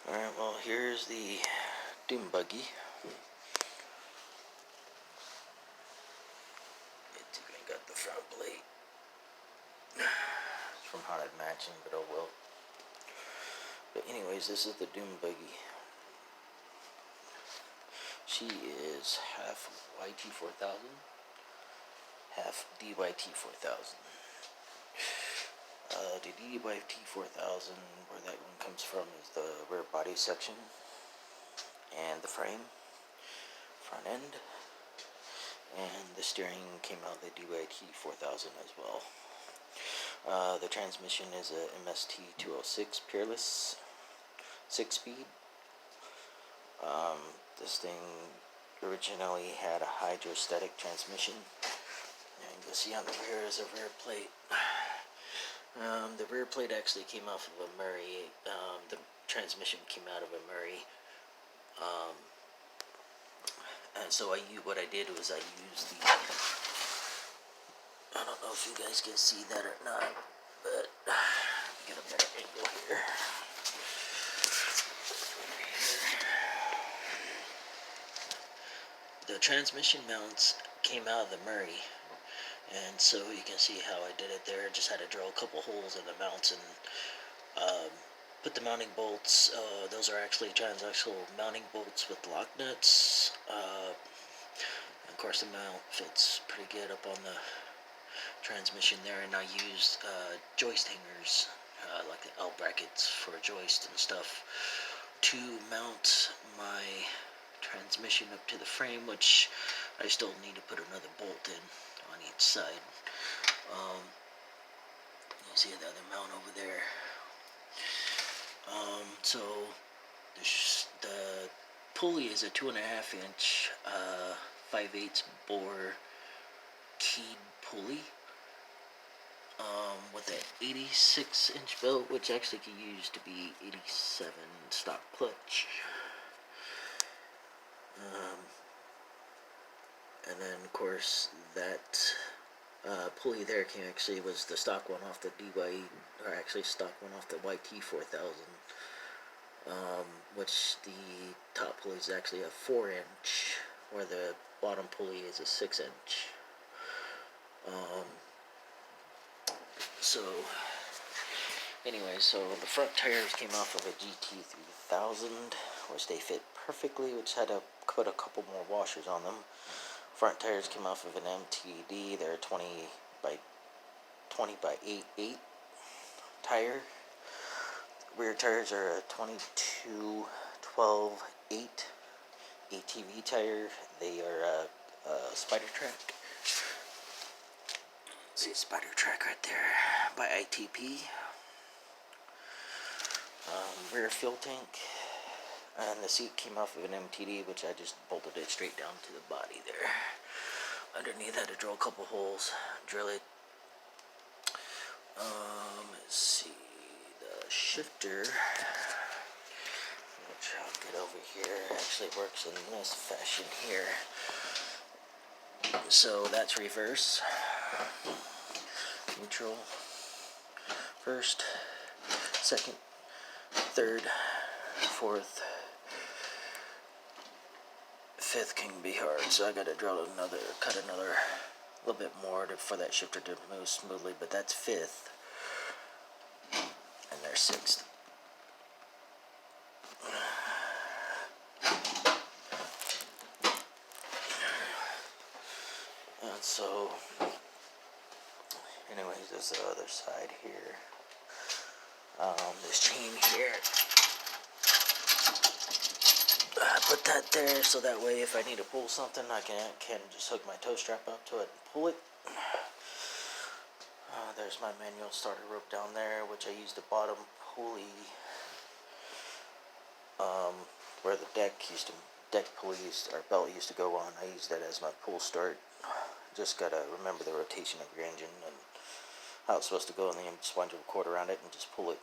Alright, well, here's the Doom Buggy. It's even got the front plate. It's from Haunted Mansion, but oh well. But anyways, this is the Doom Buggy. She is half YT4000, half DYT4000. The DYT4000, where that one comes from, is the rear body section and the frame, front end, and the steering came out of the DYT4000 as well. The transmission is a MST206 Peerless 6-speed. This thing originally had a hydrostatic transmission, and you'll see on the rear is a rear plate. The rear plate actually came off of a Murray. The transmission came out of a Murray. And so what I did was I used the, I don't know if you guys can see that or not, but get a better angle here. The transmission mounts came out of the Murray, and so you can see how I did it there. Just had to drill a couple holes in the mounts and put the mounting bolts. Those are actually transaxle mounting bolts with lock nuts. Of course, the mount fits pretty good up on the transmission there, and I used joist hangers, like the L brackets for joist and stuff, to mount my transmission up to the frame, which I still need to put another bolt in on each side. You see the other mount over there. So the pulley is a 2.5 inch 5/8 bore keyed pulley with an 86 inch belt, which actually could use to be 87 stock clutch. And then of course that pulley there was the stock one off the stock one off the YT4000, which the top pulley is actually a 4 inch, where the bottom pulley is a 6 inch. So anyway, so the front tires came off of a GT3000, which they fit perfectly, which had to put a couple more washers on them. Front tires came off of an MTD. They're 20 by 8 tire. Rear tires are a 22/12/8 ATV tire. They are a Spider Track. See a Spider Track right there by ITP. Rear fuel tank. And the seat came off of an MTD, which I just bolted it straight down to the body there. Underneath, I had to drill a couple holes, drill it. Let's see, the shifter, which I'll get over here, actually works in this fashion here. So that's reverse, neutral, first, second, third, fourth, fifth can be hard, so I gotta cut another little bit more for that shifter to move smoothly, but that's fifth, and there's sixth. And so, anyways, there's the other side here. This chain here, I put that there so that way if I need to pull something, I can just hook my tow strap up to it and pull it. There's my manual starter rope down there, which I used the bottom pulley where the deck pulleys or belt used to go on. I used that as my pull start. Just gotta remember the rotation of your engine and how it's supposed to go, and then you just wind your cord around it and just pull it.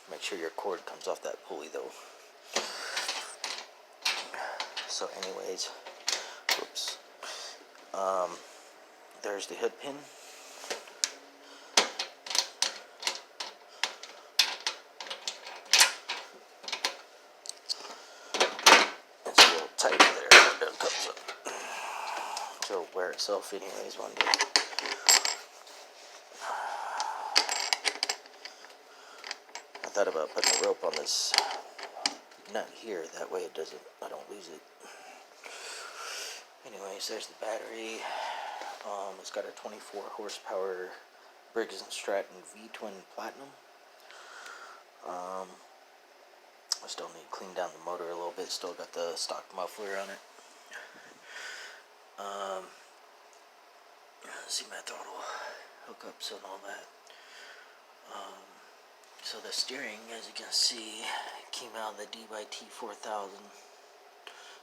Make sure your cord comes off that pulley though. So anyways, oops. There's the hood pin. wire itself anyways one day. I thought about putting a rope on this nut here, that way I don't lose it. Anyways, there's the battery. It's got a 24 horsepower Briggs & Stratton V-Twin Platinum. I still need to clean down the motor a little bit. Still got the stock muffler on it. See my throttle hookups and all that. So the steering, as you can see, came out of the D/T 4000.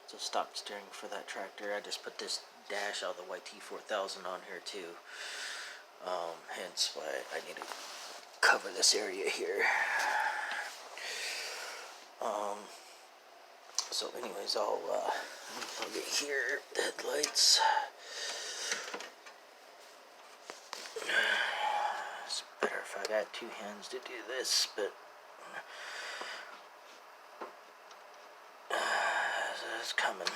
It's a stock steering for that tractor. I just put this dash out of the YT 4000 on here too. Hence why I need to cover this area here. So anyways, I'll unplug it here. Headlights. It's better if I got two hands to do this, but it's coming.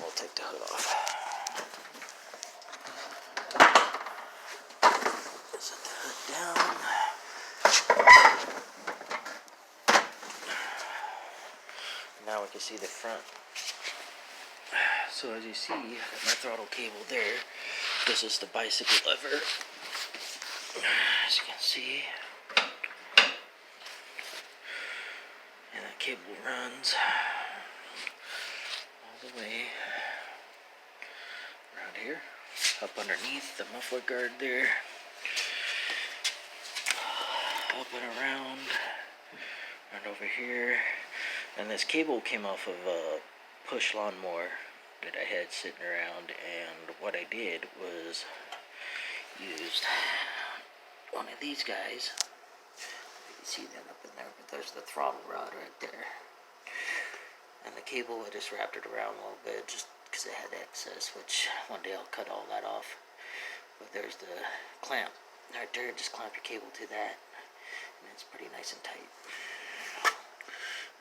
We'll take the hood off. Set the hood down. Now we can see the front. So as you see, I got my throttle cable there. This is the bicycle lever. As you can see. And that cable runs all the way around here. Up underneath the muffler guard there. Up and around. And over here. And this cable came off of a push lawnmower that I had sitting around, and what I did was used one of these guys. You can see that up in there, but there's the throttle rod right there. And the cable, I just wrapped it around a little bit just because it had excess, which one day I'll cut all that off. But there's the clamp right there. Just clamp your cable to that, and it's pretty nice and tight.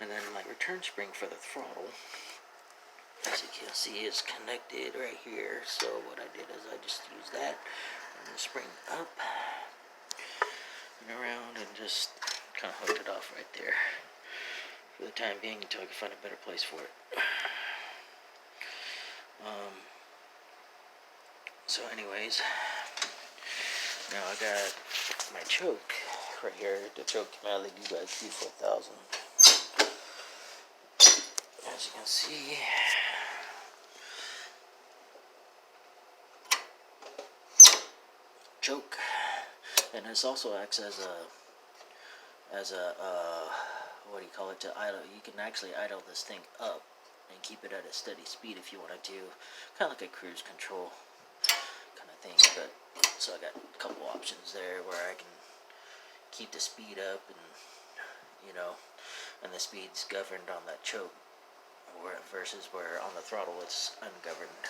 And then my return spring for the throttle, as you can see, is connected right here. So what I did is I just used that and the spring up and around and just kind of hooked it off right there for the time being until I can find a better place for it. So anyways, now I got my choke right here. The choke came out of the D/T 4000. As you can see, choke, and this also acts as a what do you call it, to idle. You can actually idle this thing up and keep it at a steady speed if you wanted to, kind of like a cruise control kind of thing. But so I got a couple options there where I can keep the speed up, and and the speed's governed on that choke. Versus where on the throttle it's ungoverned.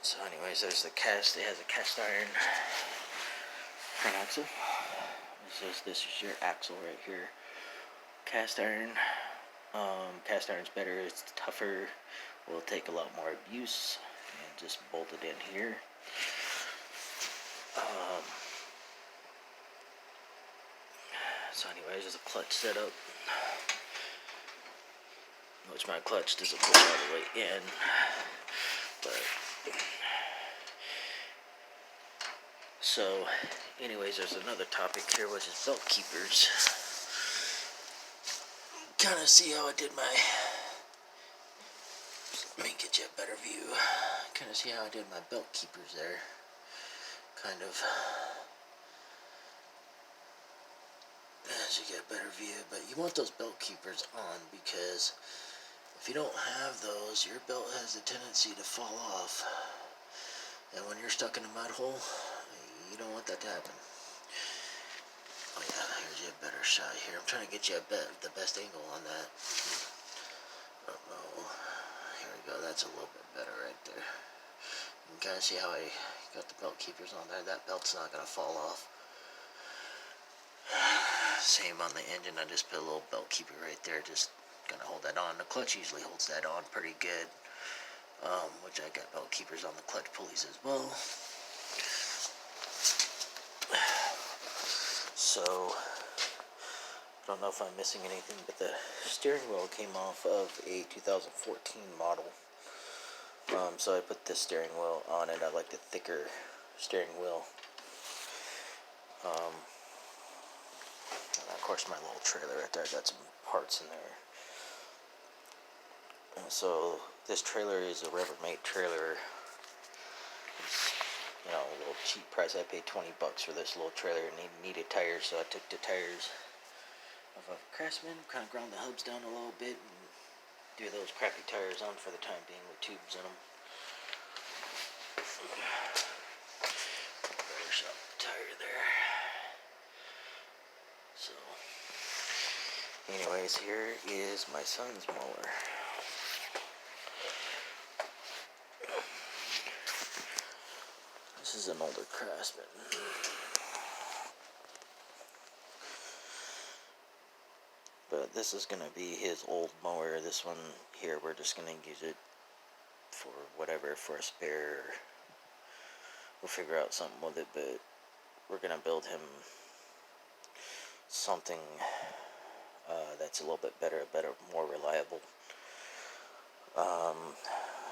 So anyways, there's the cast. It has a cast iron front axle. This is your axle right here. Cast iron. Cast iron's better. It's tougher. Will take a lot more abuse. And just bolt it in here. So anyways, there's a clutch setup, which my clutch doesn't push all the way in, but so anyways, there's another topic here, which is belt keepers. Kind of see how I did my, let me get you a better view, kind of see how I did my belt keepers there, kind of. As you get a better view, but you want those belt keepers on, because if you don't have those, your belt has a tendency to fall off, and when you're stuck in a mud hole, you don't want that to happen. Oh yeah, here's you a better shot here. I'm trying to get you the best angle on that. Oh no, here we go, that's a little bit better right there. You can kind of see how I got the belt keepers on there. That belt's not going to fall off. Same on the engine. I just put a little belt keeper right there, just gonna hold that on. The clutch usually holds that on pretty good, which I got belt keepers on the clutch pulleys as well. So, don't know if I'm missing anything, but the steering wheel came off of a 2014 model. So I put this steering wheel on it. I like the thicker steering wheel. And of course my little trailer right there, I got some parts in there. And so this trailer is a Rubbermaid trailer. It's, a little cheap price. I paid $20 for this little trailer, and it needed tires, so I took the tires of a Craftsman, kind of ground the hubs down a little bit, and threw those crappy tires on for the time being with tubes in them. There's a tire there. So, anyways, here is my son's mower. This is an older Craftsman. But this is going to be his old mower. This one here, we're just going to use it for whatever, for a spare. We'll figure out something with it, but we're going to build him something that's a little bit better, more reliable.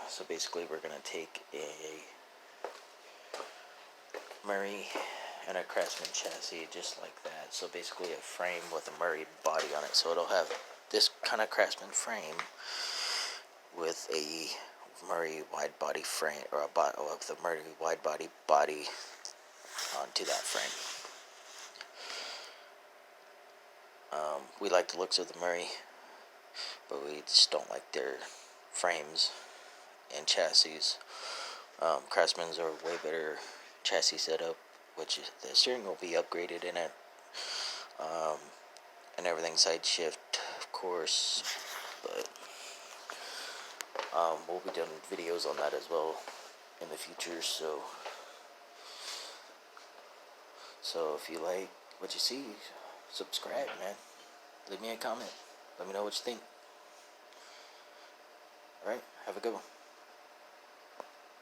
So basically we're going to take a Murray and a Craftsman chassis just like that. So basically a frame with a Murray body on it. So it'll have this kind of Craftsman frame with a Murray wide body frame, or of the Murray wide body onto that frame. We like the looks of the Murray, but we just don't like their frames and chassis. Craftsman's are way better chassis setup, which is the steering will be upgraded in it, and everything side shift, of course. But we'll be doing videos on that as well in the future. So if you like what you see, subscribe, man. Leave me a comment. Let me know what you think. Alright, have a good one.